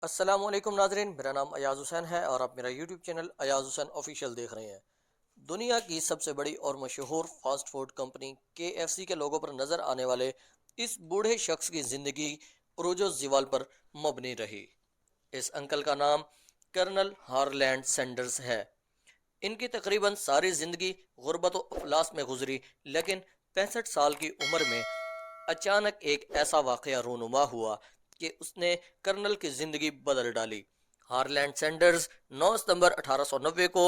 السلام علیکم ناظرین، میرا نام ایاز حسین ہے اور آپ میرا یوٹیوب چینل ایاز حسین آفیشیل دیکھ رہے ہیں۔ دنیا کی سب سے بڑی اور مشہور فاسٹ فوڈ کمپنی KFC کے لوگو پر نظر آنے والے اس بوڑھے شخص کی زندگی عروج و زوال پر مبنی رہی۔ اس انکل کا نام کرنل ہارلینڈ سینڈرز ہے۔ ان کی تقریباً ساری زندگی غربت و افلاس میں گزری، لیکن 65 سال کی عمر میں اچانک ایک ایسا واقعہ رونما ہوا کہ اس نے کرنل کی زندگی بدل ڈالی۔ ہارلینڈ سینڈرز 9 ستمبر 1890 کو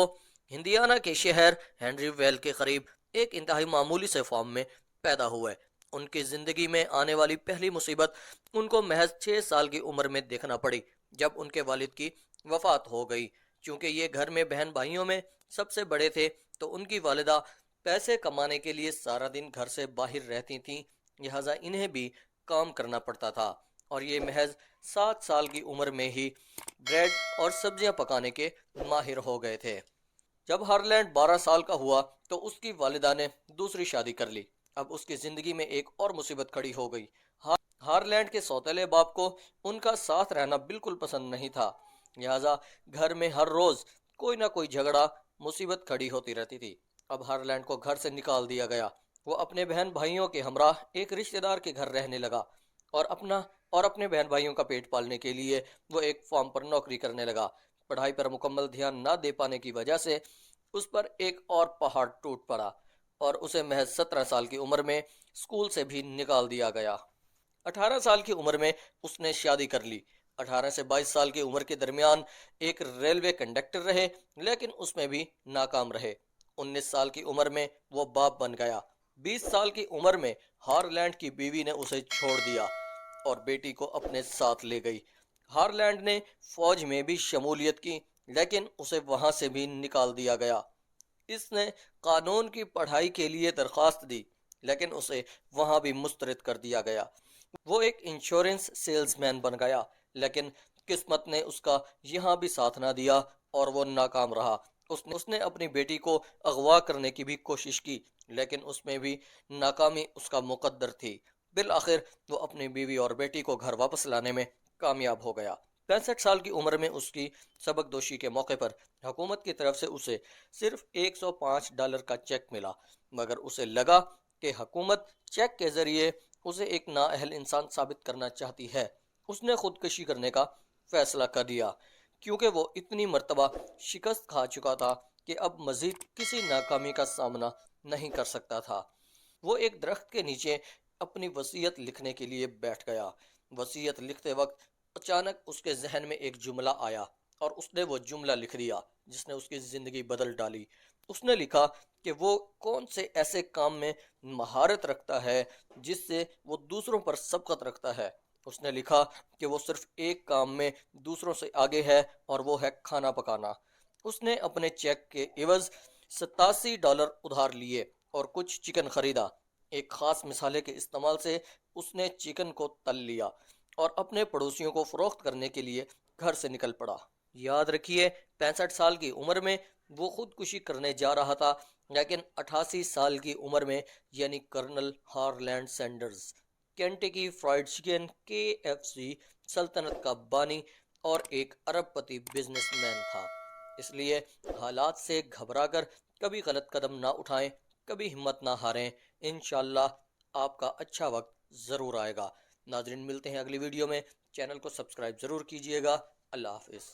ہندیانہ کے شہر ہنری ویل کے قریب ایک انتہائی معمولی سے فارم میں پیدا ہوئے۔ ان کی زندگی میں آنے والی پہلی مصیبت ان کو محض 6 سال کی عمر میں دیکھنا پڑی، جب ان کے والد کی وفات ہو گئی۔ چونکہ یہ گھر میں بہن بھائیوں میں سب سے بڑے تھے، تو ان کی والدہ پیسے کمانے کے لیے سارا دن گھر سے باہر رہتی تھیں، لہٰذا انہیں بھی کام کرنا پڑتا تھا، اور یہ محض 7 سال کی عمر میں ہی بریڈ اور سبزیاں پکانے کے ماہر ہو گئے تھے۔ جب ہارلینڈ 12 سال کا ہوا تو اس کی والدہ نے دوسری شادی کر لی۔ اب اس کی زندگی میں ایک اور مصیبت کھڑی ہو گئی۔ ہارلینڈ کے سوتیلے باپ کو ان کا ساتھ رہنا بالکل پسند نہیں تھا، لہٰذا گھر میں ہر روز کوئی نہ کوئی جھگڑا مصیبت کھڑی ہوتی رہتی تھی۔ اب ہارلینڈ کو گھر سے نکال دیا گیا۔ وہ اپنے بہن بھائیوں کے ہمراہ ایک رشتہ دار کے گھر رہنے لگا، اور اپنے بہن بھائیوں کا پیٹ پالنے کے لیے وہ ایک فارم پر نوکری کرنے لگا۔ پڑھائی پر مکمل دھیان نہ دے پانے کی وجہ سے اس پر ایک اور پہاڑ ٹوٹ پڑا، اور اسے محض 17 سال کی عمر میں اسکول سے بھی نکال دیا گیا۔ 18 سال کی عمر میں اس نے شادی کر لی۔ 18 سے 22 سال کی عمر کے درمیان ایک ریلوے کنڈکٹر رہے، لیکن اس میں بھی ناکام رہے۔ 19 سال کی عمر میں وہ باپ بن گیا۔ 20 سال کی عمر میں ہارلینڈ کی بیوی نے اسے چھوڑ دیا اور بیٹی کو اپنے ساتھ لے گئی۔ ہارلینڈ نے فوج میں بھی شمولیت کی، لیکن اسے وہاں سے بھی نکال دیا گیا۔ اس نے قانون کی پڑھائی کے لیے درخواست دی، لیکن اسے وہاں بھی مسترد کر دیا گیا۔ وہ ایک انشورنس سیلز مین بن گیا، لیکن قسمت نے اس کا یہاں بھی ساتھ نہ دیا اور وہ ناکام رہا۔ اس نے اپنی بیٹی کو اغوا کرنے کی بھی کوشش کی، لیکن اس میں بھی ناکامی اس کا مقدر تھی۔ بالآخر وہ اپنی بیوی اور بیٹی کو گھر واپس لانے میں کامیاب ہو گیا۔ 65 سال کی عمر میں اس کی سبق دوشی کے موقع پر حکومت کی طرف سے اسے صرف $105 کا چیک ملا، مگر اسے لگا کہ حکومت چیک کے ذریعے اسے ایک نااہل انسان ثابت کرنا چاہتی ہے۔ اس نے خودکشی کرنے کا فیصلہ کر لیا، کیونکہ وہ اتنی مرتبہ شکست کھا چکا تھا کہ اب مزید کسی ناکامی کا سامنا نہیں کر سکتا تھا۔ وہ ایک درخت کے نیچے اپنی وصیت لکھنے کے لیے بیٹھ گیا۔ وصیت لکھتے وقت اچانک اس کے ذہن میں ایک جملہ آیا، اور اس نے وہ جملہ لکھ دیا جس نے اس کی زندگی بدل ڈالی۔ اس نے لکھا کہ وہ کون سے ایسے کام میں مہارت رکھتا ہے جس سے وہ دوسروں پر سبقت رکھتا ہے۔ اس نے لکھا کہ وہ صرف ایک کام میں دوسروں سے آگے ہے، اور وہ ہے کھانا پکانا۔ اس نے اپنے چیک کے عوض $87 ادھار لیے اور کچھ چکن خریدا۔ ایک خاص مسالے کے استعمال سے اس نے چکن کو تل لیا اور اپنے پڑوسیوں کو فروخت کرنے کے لیے گھر سے نکل پڑا۔ یاد رکھیے، 65 سال کی عمر میں وہ خودکشی کرنے جا رہا تھا، لیکن 88 سال کی عمر میں، یعنی colonel Harland Sanders, Kentucky fried chicken KFC سلطنت کا بانی اور ایک ارب پتی بزنس مین تھا۔ اس لیے حالات سے گھبرا کر کبھی غلط قدم نہ اٹھائیں، کبھی ہمت نہ ہاریں۔ انشاءاللہ آپ کا اچھا وقت ضرور آئے گا۔ ناظرین، ملتے ہیں اگلی ویڈیو میں۔ چینل کو سبسکرائب ضرور کیجیے گا۔ اللہ حافظ۔